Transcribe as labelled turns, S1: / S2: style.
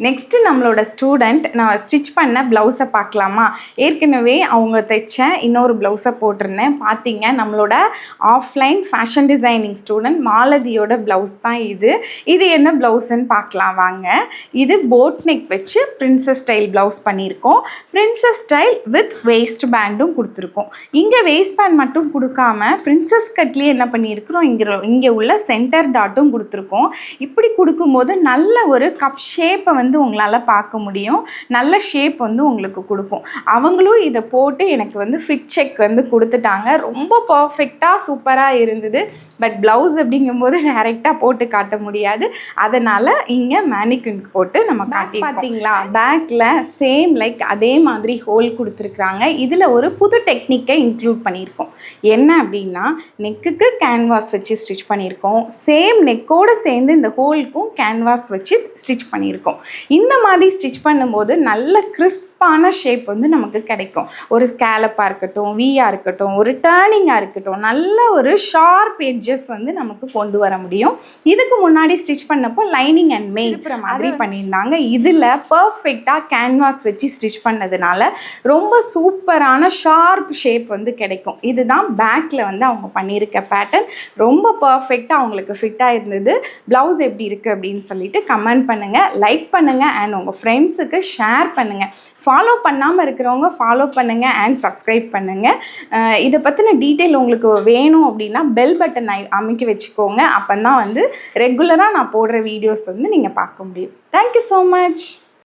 S1: Next நம்மளோட student நான் stitch பண்ண ப்ளவுஸை பார்க்கலாமா? ஏற்கனவே அவங்க தைச்ச இன்னொரு ப்ளவுஸை போட்டிருந்தேன். பார்த்தீங்க, நம்மளோட ஆஃப்லைன் ஃபேஷன் டிசைனிங் ஸ்டூடெண்ட் மாலதியோட ப்ளவுஸ் தான் இது. இது என்ன ப்ளவுஸுன்னு பார்க்கலாம் வாங்க. இது போட் நெக் வச்சு பிரின்சஸ் ஸ்டைல் ப்ளவுஸ் பண்ணியிருக்கோம். பிரின்சஸ் ஸ்டைல் வித் வேஸ்ட் பேண்டும் கொடுத்துருக்கோம். இங்கே வேஸ்ட் பேண்ட் மட்டும் கொடுக்காம பிரின்சஸ் கட்லேயே என்ன பண்ணியிருக்கிறோம், இங்கே உள்ள சென்டர் டாட்டும் கொடுத்துருக்கோம். இப்படி கொடுக்கும்போது நல்ல ஒரு கப் ஷேப்பை வந்து உங்களால் பார்க்க முடியும். நல்ல ஷேப் வந்து உங்களுக்கு கொடுக்கும். அவங்களும் இதை போட்டு எனக்கு வந்து ஃபிட் செக் வந்து கொடுத்துட்டாங்க. ரொம்ப பர்ஃபெக்டாக சூப்பராக இருந்தது. பட் ப்ளவுஸ் அப்படிங்கும்போது டைரெக்டாக போட்டு காட்ட முடியாது. அதனால் இங்கே மேனிக்வின் போட்டு நம்ம காட்டி பார்த்தீங்களா, பேக்கில் சேம் லைக் அதே மாதிரி ஹோல் கொடுத்துருக்குறாங்க. இதில் ஒரு புது டெக்னிக்கை இன்க்ளூட் பண்ணியிருக்கோம். என்ன அப்படின்னா, நெக்குக்கு கேன்வாஸ் வச்சு ஸ்டிச் பண்ணியிருக்கோம். சேம் நெக்கோடு சேர்ந்து இந்த ஹோலுக்கும் கேன்வாஸ் வச்சு ஸ்டிச் பண்ணியிருக்கோம். இந்த மாதிரி ஸ்டிச் பண்ணும்போது நல்ல கிறிஸ்பான ஷேப் வந்து நமக்கு கிடைக்கும். ஒரு ஸ்கேலப்பாக இருக்கட்டும், வீயாக இருக்கட்டும், ஒரு டேர்னிங்காக இருக்கட்டும், நல்ல ஒரு ஷார்ப் எட்ஜஸ் வந்து நமக்கு கொண்டு வர முடியும். இதுக்கு முன்னாடி ஸ்டிச் பண்ணப்போ லைனிங் அண்ட் மேய்ப்புற மாதிரி பண்ணியிருந்தாங்க. இதில் பர்ஃபெக்டாக கேன்வாஸ் வச்சு ஸ்டிச் பண்ணதுனால ரொம்ப சூப்பரான ஷார்ப் ஷேப் வந்து கிடைக்கும். இதுதான் பேக்கில் வந்து அவங்க பண்ணியிருக்க பேட்டர்ன். ரொம்ப பர்ஃபெக்டாக அவங்களுக்கு ஃபிட்டாக இருந்தது. ப்ளவுஸ் எப்படி இருக்குது அப்படின்னு சொல்லிட்டு கமெண்ட் பண்ணுங்கள், லைக் பண்ணுங்கள் அண்ட் உங்கள் ஃப்ரெண்ட்ஸுக்கு ஷேர் பண்ணுங்கள். ஃபாலோ பண்ணாமல் இருக்கிறவங்க ஃபாலோ பண்ணுங்கள் அண்ட் சப்ஸ்கிரைப் பண்ணுங்கள். இதை பற்றின டீட்டெயில் உங்களுக்கு வேணும் அப்படின்னா பெல் பட்டன் அமைக்க வச்சுக்கோங்க. அப்போ தான் வந்து ரெகுலராக நான் போடுற வீடியோஸ் வந்து நீங்கள் பார்க்க முடியும். Thank you so much.